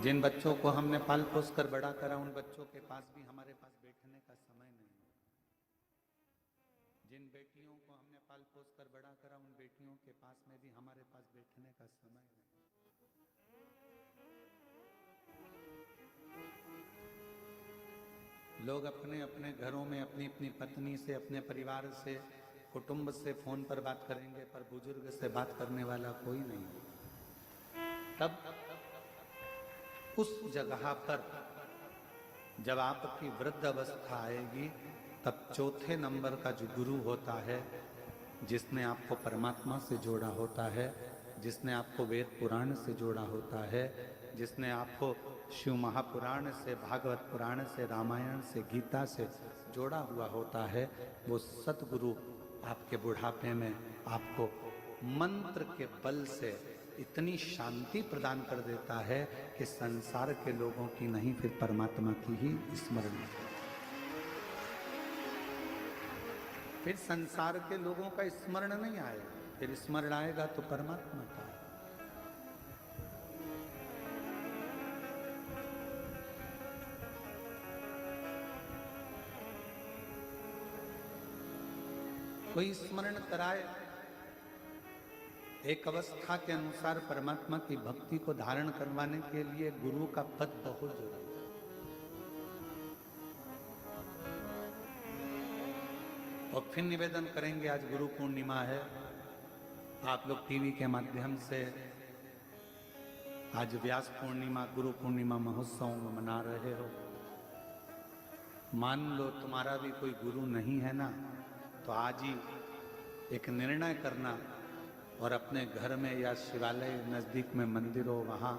जिन बच्चों को हमने पाल पोस कर बड़ा करा, उन बच्चों के पास भी हमारे पास बैठने का समय नहीं है। जिन बेटियों को हमने पाल पोस कर बड़ा करा, उन बेटियों के पास में भी हमारे पास बैठने का समय नहीं। लोग अपने अपने घरों में अपनी अपनी पत्नी से, अपने परिवार से, कुटुंब से फोन पर बात करेंगे, पर बुजुर्ग से बात करने वाला कोई नहीं। तब उस जगह पर जब आपकी वृद्ध अवस्था आएगी, तब चौथे नंबर का जो गुरु होता है, जिसने आपको परमात्मा से जोड़ा होता है, जिसने आपको वेद पुराण से जोड़ा होता है, जिसने आपको शिव महापुराण से, भागवत पुराण से, रामायण से, गीता से जोड़ा हुआ होता है, वो सतगुरु आपके बुढ़ापे में आपको मंत्र के बल से इतनी शांति प्रदान कर देता है कि संसार के लोगों की नहीं, फिर परमात्मा की ही स्मरण। फिर संसार के लोगों का स्मरण नहीं आएगा, फिर स्मरण आएगा तो परमात्मा का। कोई स्मरण कराए, एक अवस्था के अनुसार परमात्मा की भक्ति को धारण करवाने के लिए गुरु का पद बहुत जरूरी है। और फिर निवेदन करेंगे, आज गुरु पूर्णिमा है, आप लोग टीवी के माध्यम से आज व्यास पूर्णिमा, गुरु पूर्णिमा महोत्सव मना रहे हो। मान लो तुम्हारा भी कोई गुरु नहीं है ना, तो आज ही एक निर्णय करना और अपने घर में या शिवालय नजदीक में मंदिर हो, वहाँ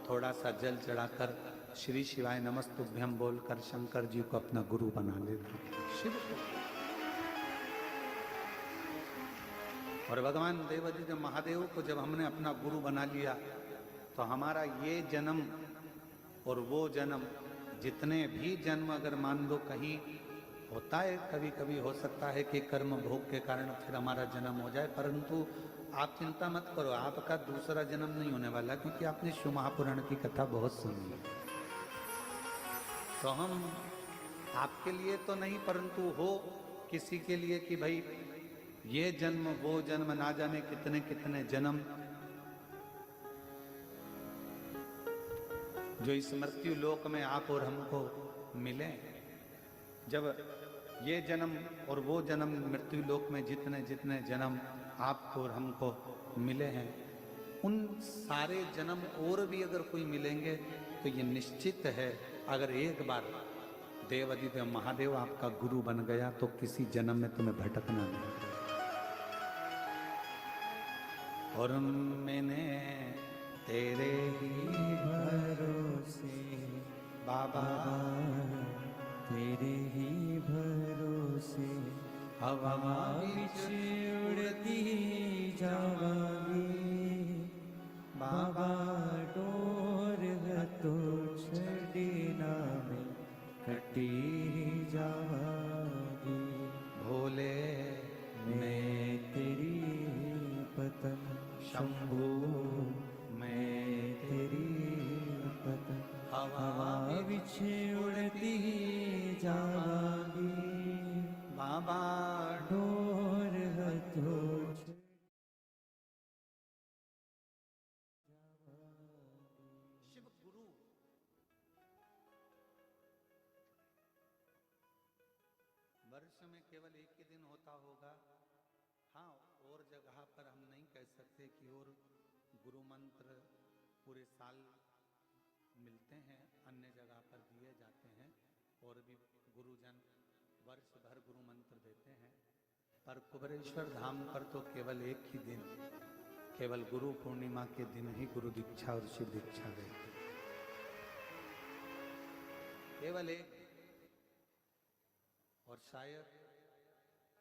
थोड़ा सा जल चढ़ाकर श्री शिवाय नमस्तुभ्यम बोलकर शंकर जी को अपना गुरु बना लेना, शिव को। और भगवान देवादिदेव महादेव को जब हमने अपना गुरु बना लिया, तो हमारा ये जन्म और वो जन्म, जितने भी जन्म अगर मान लो कहीं होता है, कभी कभी हो सकता है कि कर्म भोग के कारण फिर हमारा जन्म हो जाए, परंतु आप चिंता मत करो, आपका दूसरा जन्म नहीं होने वाला, क्योंकि आपने शिव महापुराण की कथा बहुत सुनी है। तो हम आपके लिए तो नहीं, परंतु हो किसी के लिए कि भाई ये जन्म वो जन्म, ना जाने कितने कितने जन्म, जो इस मृत्यु लोक में आप और हमको मिले। जब ये जन्म और वो जन्म, मृत्यु लोक में जितने जितने जन्म आपको और हमको मिले हैं, उन सारे जन्म और भी अगर कोई मिलेंगे तो ये निश्चित है, अगर एक बार देवादिदेव महादेव आपका गुरु बन गया तो किसी जन्म में तुम्हें भटकना नहीं। और मैंने तेरे ही भरोसे बाबा, तेरे ही भरोसे हवा विच उड़ती जावांगी बाबा, डोर तो छड़ी ना में कटी जावांगी। भोले मैं तेरी पतन शंभू, मैं तेरी पतन हवा विच उड़ती जावांगी बाबा, डोर तो शिव गुरु वर्ष में केवल एक ही दिन होता होगा। हाँ, और जगह पर हम नहीं कह सकते कि और गुरु मंत्र पूरे साल मिलते हैं, अन्य जगह पर दिए जाते हैं, और भी गुरुजन वर्ष भर गुरु मंत्र देते हैं, पर कुबेरेश्वर धाम पर तो केवल एक ही दिन, केवल गुरु पूर्णिमा के दिन ही गुरु दीक्षा और शिव दीक्षा गई, केवल एक। और शायद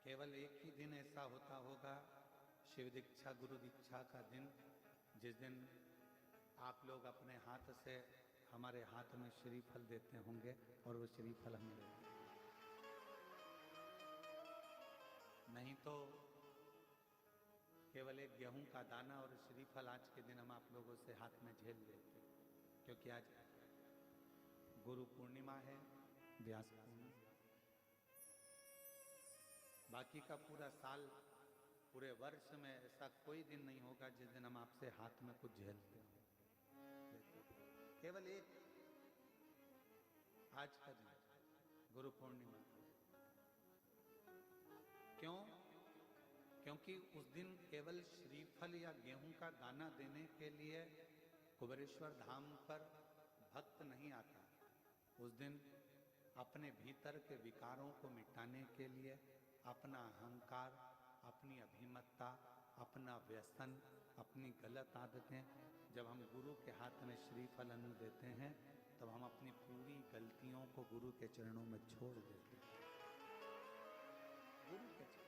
केवल एक ही दिन ऐसा होता होगा, शिव दीक्षा गुरु दीक्षा का दिन, जिस दिन आप लोग अपने हाथ से हमारे हाथ में श्रीफल देते होंगे और वो श्रीफल हम लेंगे। नहीं तो केवल एक गेहूं का दाना और श्रीफल आज के दिन हम आप लोगों से हाथ में झेल लेते, क्योंकि आज गुरु पूर्णिमा है, व्यास पूर्णिमा। बाकी का पूरा साल, पूरे वर्ष में ऐसा कोई दिन नहीं होगा जिस दिन हम आपसे हाथ में कुछ झेलते हो। केवल एक आज का दिन, गुरु पूर्णिमा। क्यों? क्योंकि उस दिन केवल श्रीफल या गेहूं का दाना देने के लिए कुबेरेश्वर धाम पर भक्त नहीं आता। उस दिन अपने भीतर के विकारों को मिटाने के लिए, अपना अहंकार, अपनी अभिमत्ता, अपना व्यसन, अपनी गलत आदतें, जब हम गुरु के हाथ में श्रीफल अन्न देते हैं तब हम अपनी पूरी गलतियों को गुरु के चरणों में छोड़ देते हैं। गुरु के चरण।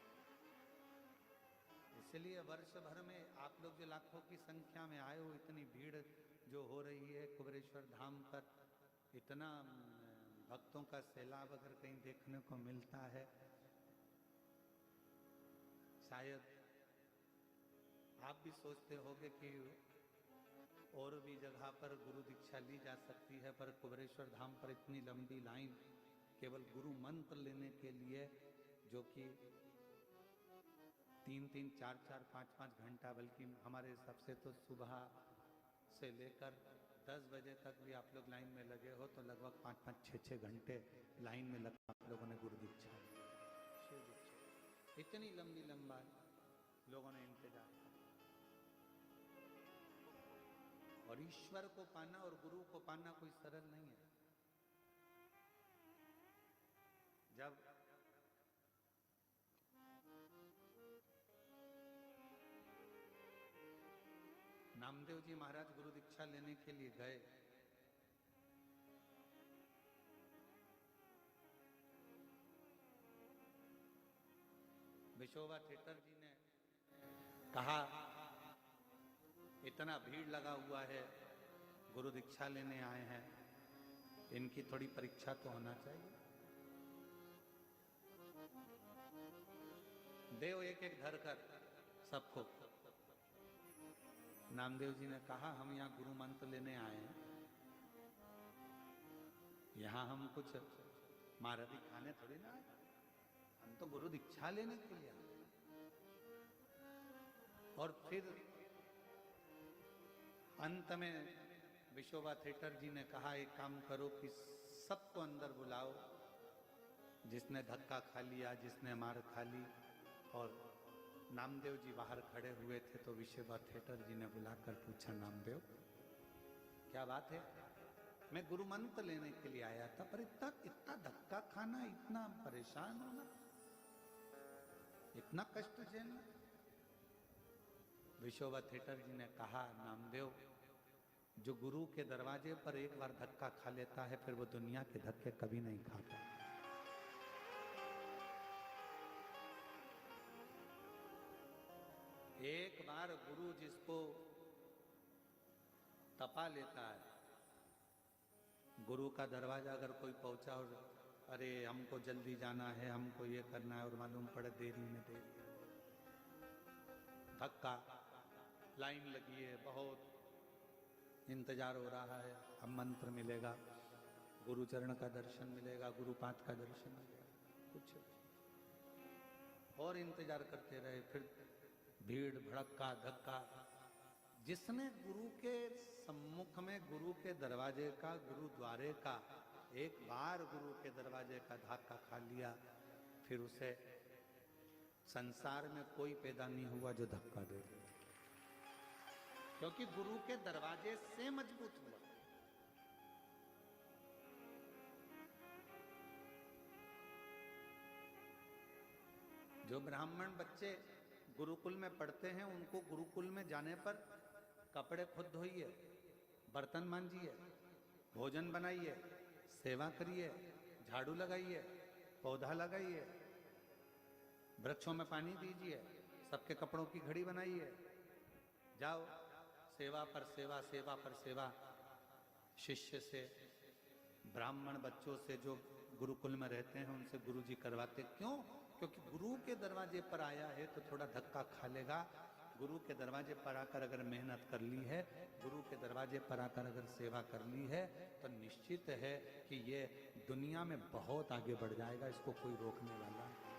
इसलिए वर्ष भर में आप लोग जो लाखों की संख्या में आए हो, इतनी भीड़ जो हो रही है कुबेरेश्वर धाम पर, इतना भक्तों का सैलाब अगर कहीं देखने को मिलता है, शायद आप भी सोचते होंगे कि और भी जगह पर गुरु दीक्षा ली जा सकती है, पर कुबेरेश्वर धाम पर इतनी लंबी लाइन केवल गुरु मंत्र लेने के लिए, जो कि 3-3, 4-4, 5-5 घंटा, बल्कि हमारे हिसाब से तो सुबह से लेकर 10 बजे तक भी आप लोग लाइन में लगे हो तो लगभग 5-5, 6-6 घंटे लाइन में लग आप लोगों ने गुरु दीक्षा ली। इतनी लंबी लंबा लोगों ने इंतजार किया। और ईश्वर को पाना और गुरु को पाना कोई सरल नहीं है। जब नामदेव जी महाराज गुरु दीक्षा लेने के लिए गए, विशोबा थिएटर जी ने कहा, इतना भीड़ लगा हुआ है, गुरु दीक्षा लेने आए हैं, इनकी थोड़ी परीक्षा तो होना चाहिए। देव एक एक धर कर सबको। नामदेव जी ने कहा, हम यहाँ गुरु मंत्र लेने आए हैं, यहाँ हम कुछ महारथी खाने थोड़ी ना आए, हम तो गुरु दीक्षा लेने के लिए आए। और फिर अंत में विशोबा थिएटर जी ने कहा, एक काम करो कि सबको अंदर बुलाओ, जिसने धक्का खा लिया, जिसने मार खा ली। और नामदेव जी बाहर खड़े हुए थे तो विशोबा थिएटर जी ने बुलाकर पूछा, नामदेव क्या बात है? मैं गुरु मंत्र लेने के लिए आया था, पर इतना धक्का खाना, इतना परेशान होना, इतना कष्ट झेलना। विशोबा थिएटर जी ने कहा, नामदेव, जो गुरु के दरवाजे पर एक बार धक्का खा लेता है फिर वो दुनिया के धक्के कभी नहीं खाता। एक बार गुरु जिसको तपा लेता है, गुरु का दरवाजा अगर कोई पहुंचा और अरे हमको जल्दी जाना है, हमको ये करना है, और मालूम पड़े देरी में देरी, धक्का, लाइन लगी है, बहुत इंतजार हो रहा है, अब मंत्र मिलेगा, गुरु चरण का दर्शन मिलेगा, गुरु पाद का दर्शन मिलेगा, कुछ और इंतजार करते रहे। फिर भीड़ भड़का धक्का। जिसने गुरु के सम्मुख में, गुरु के दरवाजे का, गुरु द्वारे का एक बार गुरु के दरवाजे का धक्का खा लिया, फिर उसे संसार में कोई पैदा नहीं हुआ जो धक्का दे दे, क्योंकि गुरु के दरवाजे से मजबूत हुआ। जो ब्राह्मण बच्चे गुरुकुल में पढ़ते हैं, उनको गुरुकुल में जाने पर कपड़े खुद धोइए, बर्तन मांजिए, भोजन बनाइए, सेवा करिए, झाड़ू लगाइए, पौधा लगाइए, वृक्षों में पानी दीजिए, सबके कपड़ों की घड़ी बनाइए, जाओ सेवा पर सेवा, सेवा पर सेवा। शिष्य से, ब्राह्मण बच्चों से जो गुरुकुल में रहते हैं उनसे गुरुजी करवाते। क्यों? क्योंकि गुरु के दरवाजे पर आया है तो थोड़ा धक्का खा लेगा, गुरु के दरवाजे पर आकर अगर मेहनत कर ली है, गुरु के दरवाजे पर आकर अगर सेवा कर ली है, तो निश्चित है कि ये दुनिया में बहुत आगे बढ़ जाएगा, इसको कोई रोकने वाला नहीं।